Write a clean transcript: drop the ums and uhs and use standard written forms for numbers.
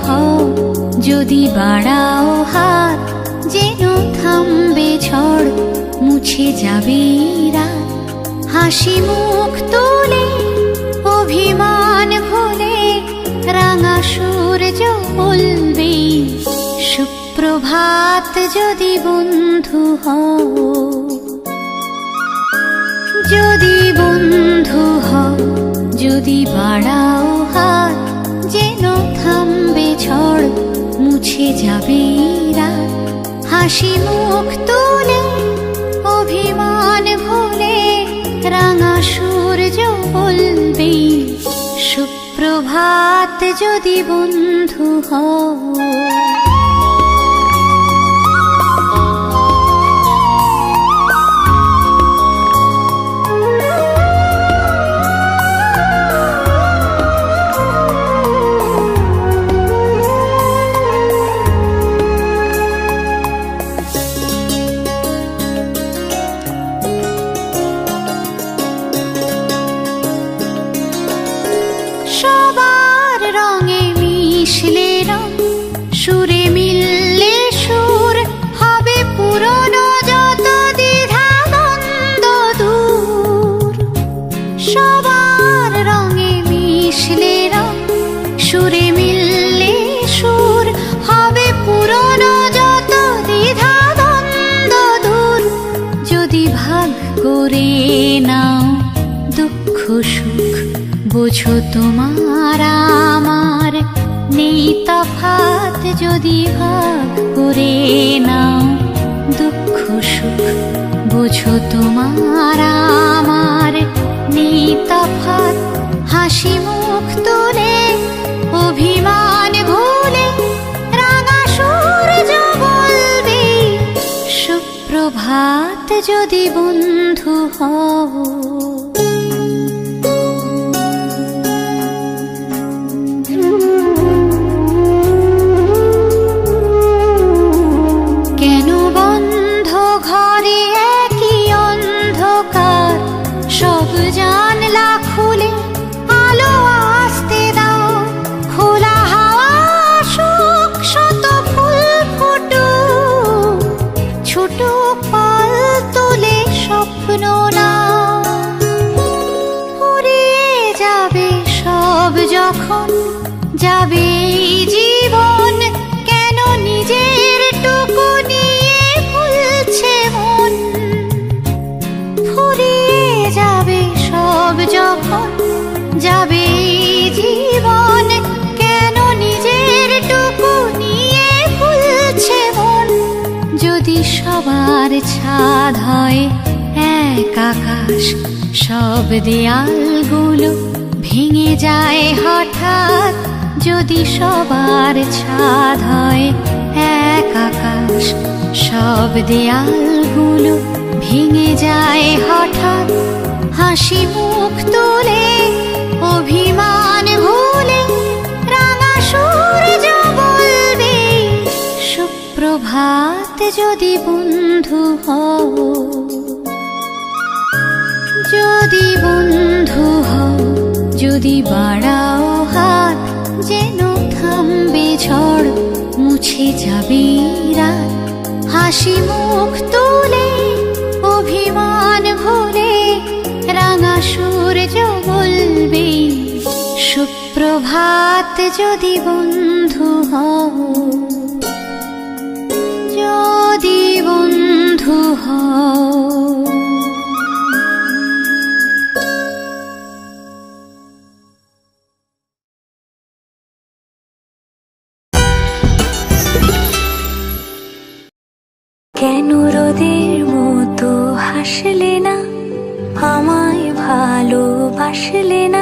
হও, যদি বাড়াও হাত যেন থামবে ঝড়, মুছে যাবে রাত। হাসি মুখ তুলে অভিমান ভুলে রাঙা সূর্য বলবে সুপ্রভাত। যদি বন্ধু হও, যদি বন্ধু হও, যদি বাড়াও হাত যেন থামবে ঝড়, মুছে যাবে রাত। হাসি মুখ তুলে অভিমান ভুলে রাঙা সূর্য বলবে সুপ্রভাত। যদি বন্ধু হও, সবার রঙে মিশলে রং, সুরে মিললে সুর, হবে পুরনো যত দ্বিধা দ্বন্দ্ব দূর। সবার রঙে মিশলে রং, সুরে মিললে সুর, হবে পুরনো যত দ্বিধা দ্বন্দ্ব দূর। যদি ভাগ করে নাও দুঃখ সুখ, বোঝো তোমার আমার নেই তফাৎ। যদি ভাগ করে নাও দুঃখ সুখ, বোঝো তোমার আমার নেই তফাৎ। হাসি মুখ তুলে অভিমান ভুলে রাঙা সূর্য বলবে সুপ্রভাত। যদি বন্ধু হও, কেন বন্ধ ঘরে একই অন্ধকার, সব জানলা খুলে আলো আসতে দাও। খোলা হাওয়া আসুক, শত ফুল ফুটুক, ছোট পাল তুলে স্বপ্ন নাও। ফুরিয়ে যাবে সব যখন যাবে জীবন, কেন নিজের টুকু নিয়ে ভুলছে মন। ফুরিয়ে যাবে সব যখন যাবে জীবন, কেন নিজের টুকু নিয়ে ভুলছে মন। যদি সবার ছাদ হয় এক আকাশ, সব দেয়ালগুলো ভেঙে যায় হঠাৎ। যদি সবার ছাদ হয় এক আকাশ, সব দেয়ালগুলো ভেঙে যায় হঠাৎ। হাসি মুখ তুলে অভিমান ভুলে রাঙা সূর্য বলবে সুপ্রভাত। যদি বন্ধু হও, যদি বন্ধু হও, যদি বাড়াও হাত যেন থামবে ঝড়, মুছে যাবে রাত। হাসি মুখ তুলে অভিমান ভুলে রাঙা সূর্য বলবে সুপ্রভাত। যদি বন্ধু হও, যদি বন্ধু হও। কেন রোদের মতো হাসলে না, আমায় ভালোবাসলে না?